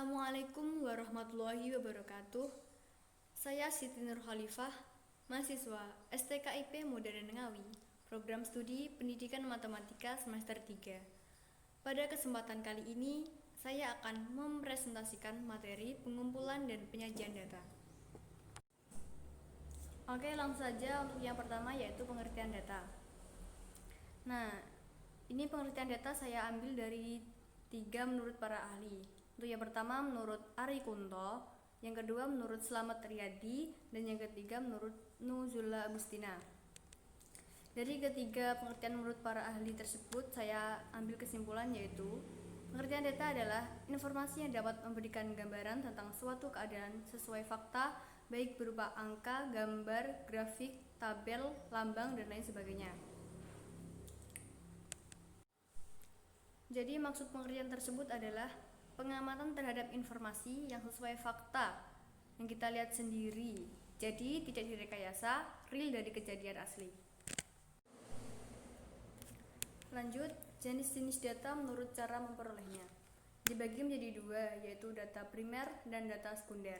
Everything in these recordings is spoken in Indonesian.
Assalamualaikum warahmatullahi wabarakatuh. Saya Siti Nur Khalifah, mahasiswa STKIP Modern Ngawi, program studi Pendidikan Matematika semester 3. Pada kesempatan kali ini, saya akan mempresentasikan materi pengumpulan dan penyajian data. Oke, langsung saja untuk yang pertama yaitu pengertian data. Nah, ini pengertian data saya ambil dari 3 menurut para ahli. Untuk yang pertama menurut Ari Kunto, yang kedua menurut Slamet Riyadi, dan yang ketiga menurut Nuzula Agustina. Dari ketiga pengertian menurut para ahli tersebut, saya ambil kesimpulan yaitu pengertian data adalah informasi yang dapat memberikan gambaran tentang suatu keadaan sesuai fakta, baik berupa angka, gambar, grafik, tabel, lambang, dan lain sebagainya. Jadi maksud pengertian tersebut adalah pengamatan terhadap informasi yang sesuai fakta yang kita lihat sendiri, jadi tidak direkayasa, real dari kejadian asli. Lanjut, jenis-jenis data menurut cara memperolehnya dibagi menjadi 2, yaitu data primer dan data sekunder.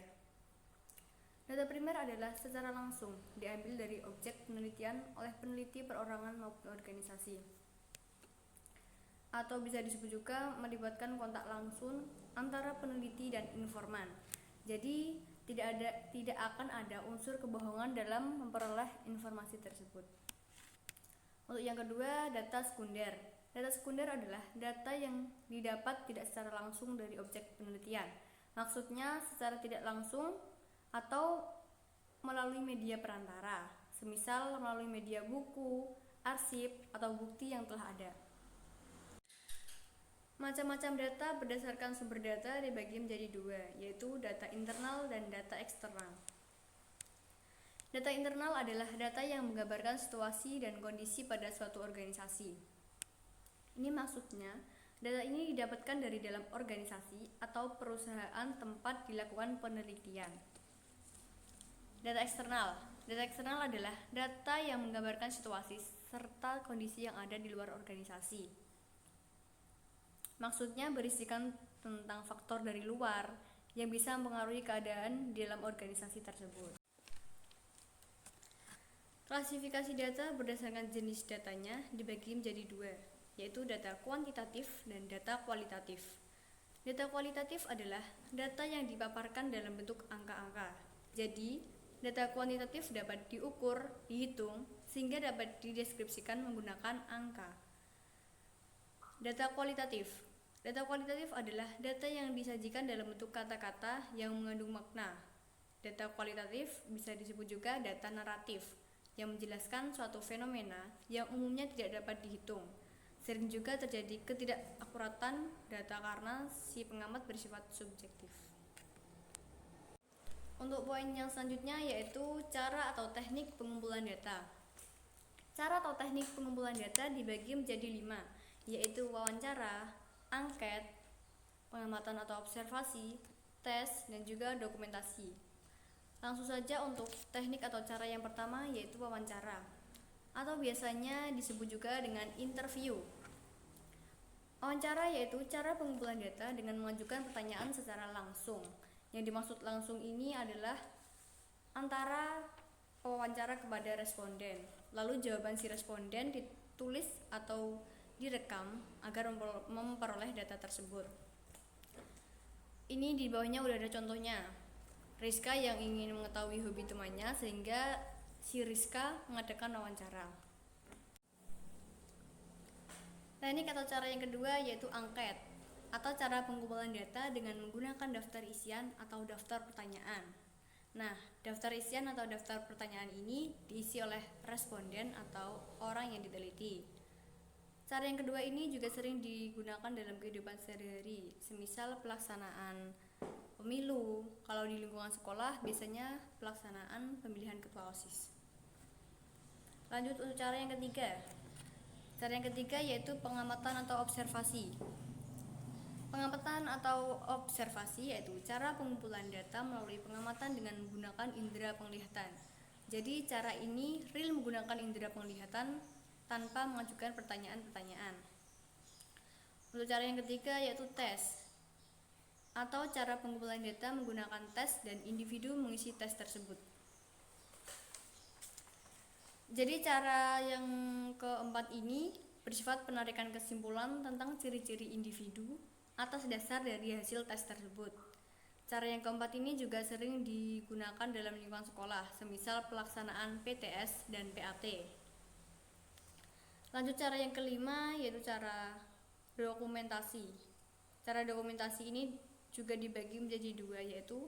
Data primer adalah secara langsung diambil dari objek penelitian oleh peneliti perorangan maupun organisasi, atau bisa disebut juga melibatkan kontak langsung antara peneliti dan informan. Jadi tidak akan ada unsur kebohongan dalam memperoleh informasi tersebut. Untuk yang kedua, data sekunder. Data sekunder adalah data yang didapat tidak secara langsung dari objek penelitian. Maksudnya secara tidak langsung atau melalui media perantara, semisal melalui media buku, arsip, atau bukti yang telah ada. Macam-macam data berdasarkan sumber data dibagi menjadi 2, yaitu data internal dan data eksternal. Data internal adalah data yang menggambarkan situasi dan kondisi pada suatu organisasi. Ini maksudnya, data ini didapatkan dari dalam organisasi atau perusahaan tempat dilakukan penelitian. Data eksternal. Data eksternal adalah data yang menggambarkan situasi serta kondisi yang ada di luar organisasi. Maksudnya berisikan tentang faktor dari luar yang bisa mempengaruhi keadaan di dalam organisasi tersebut. Klasifikasi data berdasarkan jenis datanya dibagi menjadi 2, yaitu data kuantitatif dan data kualitatif. Data kualitatif adalah data yang dipaparkan dalam bentuk angka-angka. Jadi, data kuantitatif dapat diukur, dihitung, sehingga dapat dideskripsikan menggunakan angka. Data kualitatif. Data kualitatif adalah data yang disajikan dalam bentuk kata-kata yang mengandung makna. Data kualitatif bisa disebut juga data naratif, yang menjelaskan suatu fenomena yang umumnya tidak dapat dihitung. Sering juga terjadi ketidakakuratan data karena si pengamat bersifat subjektif. Untuk poin yang selanjutnya yaitu cara atau teknik pengumpulan data. Cara atau teknik pengumpulan data dibagi menjadi 5, yaitu wawancara, angket, pengamatan atau observasi, tes, dan juga dokumentasi. Langsung saja untuk teknik atau cara yang pertama yaitu wawancara, atau biasanya disebut juga dengan interview. Wawancara yaitu cara pengumpulan data dengan mengajukan pertanyaan secara langsung. Yang dimaksud langsung ini adalah antara wawancara kepada responden, lalu jawaban si responden ditulis atau direkam agar memperoleh data tersebut. Ini di bawahnya udah ada contohnya. Rizka yang ingin mengetahui hobi temannya sehingga si Rizka mengadakan wawancara. Teknik atau cara yang kedua yaitu angket, atau cara pengumpulan data dengan menggunakan daftar isian atau daftar pertanyaan. Nah, daftar isian atau daftar pertanyaan ini diisi oleh responden atau orang yang diteliti. Cara yang kedua ini juga sering digunakan dalam kehidupan sehari-hari, semisal pelaksanaan pemilu. Kalau di lingkungan sekolah biasanya pelaksanaan pemilihan ketua OSIS. Lanjut untuk cara yang ketiga. Cara yang ketiga yaitu pengamatan atau observasi. Pengamatan atau observasi yaitu cara pengumpulan data melalui pengamatan dengan menggunakan indera penglihatan. Jadi cara ini real menggunakan indera penglihatan tanpa mengajukan pertanyaan-pertanyaan. Untuk cara yang ketiga yaitu tes. atau cara pengumpulan data menggunakan tes dan individu mengisi tes tersebut. Jadi cara yang keempat ini bersifat penarikan kesimpulan tentang ciri-ciri individu atas dasar dari hasil tes tersebut. Cara yang keempat ini juga sering digunakan dalam lingkungan sekolah, semisal pelaksanaan PTS dan PAT. Lanjut cara yang kelima, yaitu cara dokumentasi. Cara dokumentasi ini juga dibagi menjadi dua, yaitu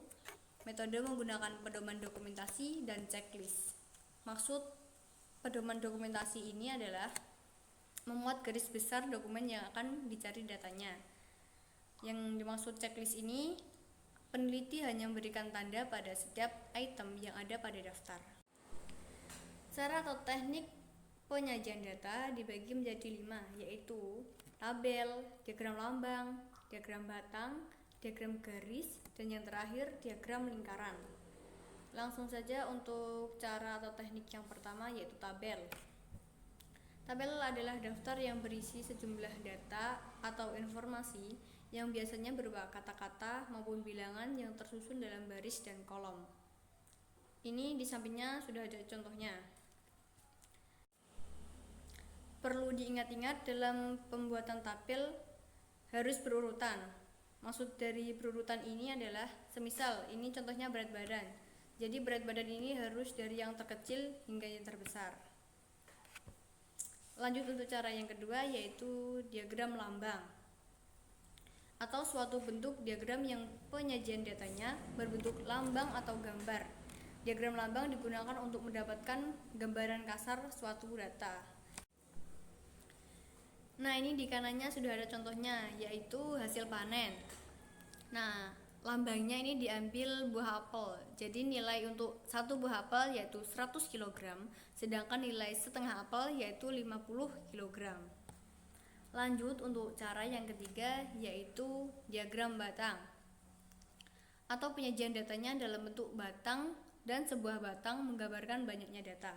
metode menggunakan pedoman dokumentasi dan checklist. Maksud pedoman dokumentasi ini adalah memuat garis besar dokumen yang akan dicari datanya. Yang dimaksud checklist ini, peneliti hanya memberikan tanda pada setiap item yang ada pada daftar. Cara atau teknik penyajian data dibagi menjadi 5, yaitu tabel, diagram lambang, diagram batang, diagram garis, dan yang terakhir diagram lingkaran. Langsung saja untuk cara atau teknik yang pertama, yaitu tabel. Tabel adalah daftar yang berisi sejumlah data atau informasi yang biasanya berupa kata-kata maupun bilangan yang tersusun dalam baris dan kolom. Ini di sampingnya sudah ada contohnya. Perlu diingat-ingat dalam pembuatan tabel harus berurutan. Maksud dari berurutan ini adalah, semisal ini contohnya berat badan. Jadi berat badan ini harus dari yang terkecil hingga yang terbesar. Lanjut untuk cara yang kedua, yaitu diagram lambang atau suatu bentuk diagram yang penyajian datanya berbentuk lambang atau gambar. Diagram lambang digunakan untuk mendapatkan gambaran kasar suatu data. Nah, ini di kanannya sudah ada contohnya, yaitu hasil panen. Nah, lambangnya ini diambil buah apel. Jadi nilai untuk satu buah apel yaitu 100 kg, sedangkan nilai setengah apel yaitu 50 kg. Lanjut untuk cara yang ketiga, yaitu diagram batang atau penyajian datanya dalam bentuk batang, dan sebuah batang menggambarkan banyaknya data.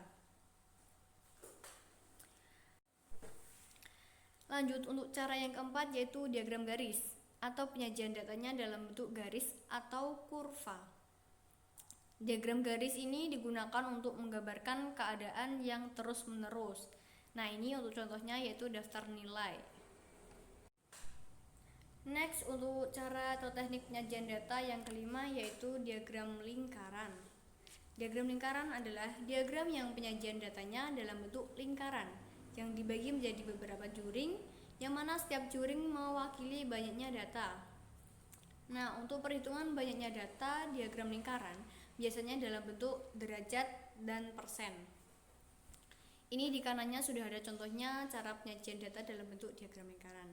Lanjut untuk cara yang keempat, yaitu diagram garis atau penyajian datanya dalam bentuk garis atau kurva. Diagram garis ini digunakan untuk menggambarkan keadaan yang terus-menerus. Nah, ini untuk contohnya yaitu daftar nilai. Next, untuk cara atau teknik penyajian data yang kelima, yaitu diagram lingkaran. Diagram lingkaran adalah diagram yang penyajian datanya dalam bentuk lingkaran yang dibagi menjadi beberapa juring, yang mana setiap juring mewakili banyaknya data. Nah, untuk perhitungan banyaknya data diagram lingkaran biasanya dalam bentuk derajat dan persen. Ini di kanannya sudah ada contohnya cara penyajian data dalam bentuk diagram lingkaran.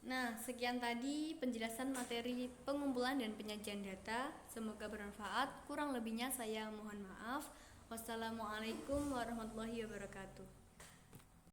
Nah, sekian tadi penjelasan materi pengumpulan dan penyajian data. Semoga bermanfaat. Kurang lebihnya saya mohon maaf. Wassalamualaikum warahmatullahi wabarakatuh.